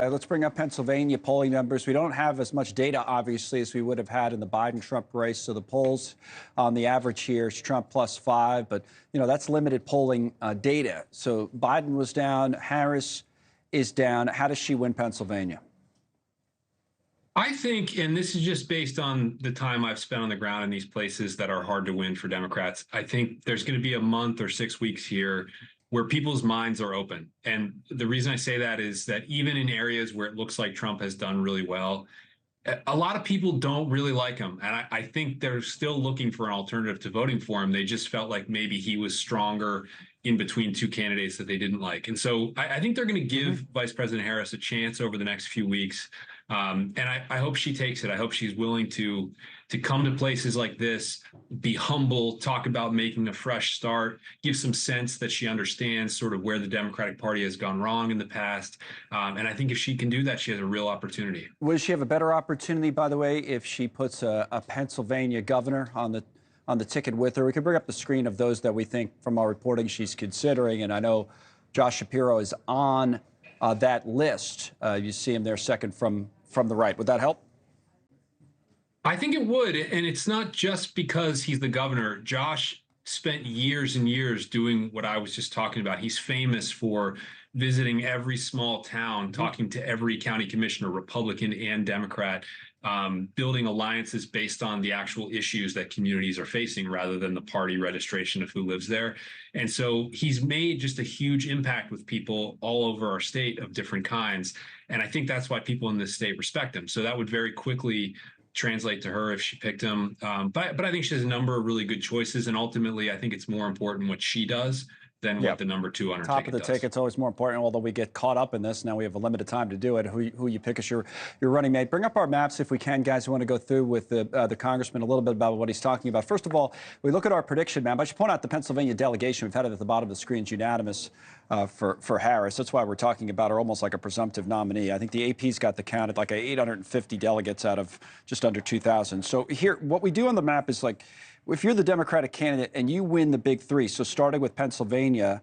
Let's bring up Pennsylvania polling numbers. We don't have as much data, obviously, as we would have had in the Biden-Trump race. So the polls on the average here is Trump +5, but, that's limited polling data. So Biden was down, Harris is down. How does she win Pennsylvania? I think, and this is just based on the time I've spent on the ground in these places that are hard to win for Democrats, I think there's going to be a month or 6 weeks here where people's minds are open. And the reason I say that is that even in areas where it looks like Trump has done really well, a lot of people don't really like him. And I think they're still looking for an alternative to voting for him. They just felt like maybe he was stronger in between two candidates that they didn't like. And so I think they're going to give Vice President Harris a chance over the next few weeks. And I hope she takes it. I hope she's willing to come to places like this, be humble, talk about making a fresh start, give some sense that she understands sort of where the Democratic Party has gone wrong in the past. And I think if she can do that, she has a real opportunity. Would she have a better opportunity, by the way, if she puts a Pennsylvania governor on the ticket with her? We can bring up the screen of those that we think from our reporting she's considering. And I know Josh Shapiro is on that list. You see him there second from the right. Would that help? I think it would. And it's not just because he's the governor. Josh spent years and years doing what I was just talking about. He's famous for visiting every small town, talking to every county commissioner, Republican and Democrat, building alliances based on the actual issues that communities are facing rather than the party registration of who lives there. And so he's made just a huge impact with people all over our state of different kinds. And I think that's why people in this state respect him. So that would very quickly translate to her if she picked him. But I think she has a number of really good choices. And ultimately, I think it's more important what she does than what the number two on her top of the ticket's always more important, although we get caught up in this. Now we have a limited time to do it. Who you pick as your running mate. Bring up our maps if we can, guys. We want to go through with the congressman a little bit about what he's talking about. First of all, we look at our prediction map. I should point out the Pennsylvania delegation. We've had it at the bottom of the screen. It's unanimous for Harris. That's why we're talking about her almost like a presumptive nominee. I think the AP's got the count at like 850 delegates out of just under 2,000. So here, what we do on the map is like, if you're the Democratic candidate and you win the big three, so starting with Pennsylvania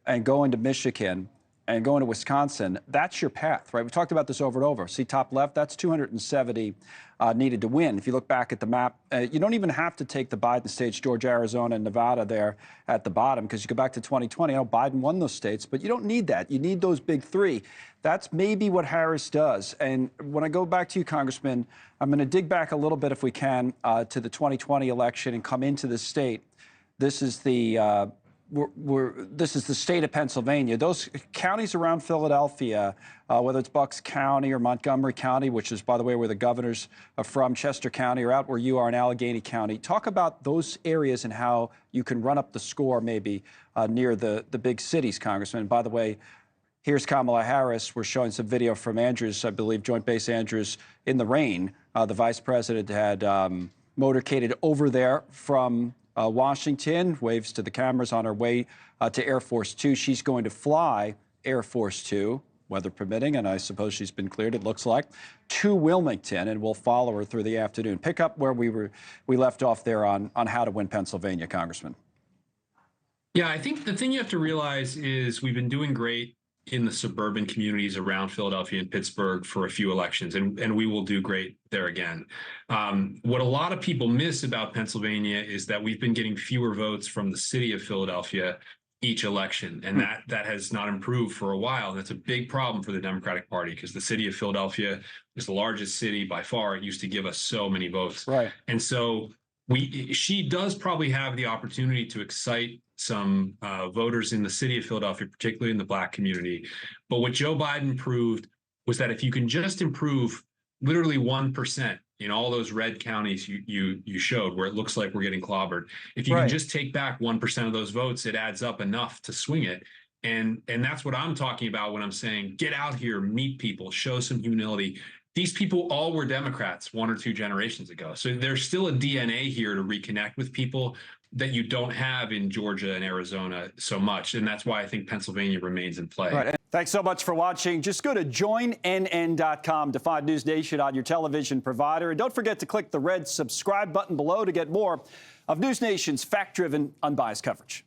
and going to Michigan and going to Wisconsin, that's your path, right? We've talked about this over and over. See top left, that's 270 needed to win. If you look back at the map, you don't even have to take the Biden states, Georgia, Arizona, and Nevada there at the bottom, because you go back to 2020, Biden won those states, but you don't need that. You need those big three. That's maybe what Harris does. And when I go back to you, Congressman, I'm going to dig back a little bit, if we can, to the 2020 election and come into the state. This is the this is the state of Pennsylvania. Those counties around Philadelphia, whether it's Bucks County or Montgomery County, which is, by the way, where the governors are from, Chester County, or out where you are in Allegheny County. Talk about those areas and how you can run up the score maybe near the big cities, Congressman. By the way, here's Kamala Harris. We're showing some video from Andrews, I believe, Joint Base Andrews, in the rain. The vice president had motorcaded over there from Washington, waves to the cameras on her way to Air Force 2. She's going to fly Air Force 2, weather permitting, and I suppose she's been cleared, it looks like, to Wilmington, and we'll follow her through the afternoon. Pick up where we left off there on how to win Pennsylvania, Congressman. Yeah, I think the thing you have to realize is we've been doing great in the suburban communities around Philadelphia and Pittsburgh for a few elections, and we will do great there again. What a lot of people miss about Pennsylvania is that we've been getting fewer votes from the city of Philadelphia each election, and that has not improved for a while. And that's a big problem for the Democratic Party, because the city of Philadelphia is the largest city by far. It used to give us so many votes. Right. And so she does probably have the opportunity to excite some voters in the city of Philadelphia, particularly in the Black community. But what Joe Biden proved was that if you can just improve literally 1% in all those red counties you showed, where it looks like we're getting clobbered, if you can just take back 1% of those votes, it adds up enough to swing it. And that's what I'm talking about when I'm saying get out here, meet people, show some humility. These people all were Democrats 1 or 2 generations ago. So there's still a DNA here to reconnect with people that you don't have in Georgia and Arizona so much. And that's why I think Pennsylvania remains in play. Right. Thanks so much for watching. Just go to joinnn.com to find NewsNation on your television provider. And don't forget to click the red subscribe button below to get more of NewsNation's fact-driven, unbiased coverage.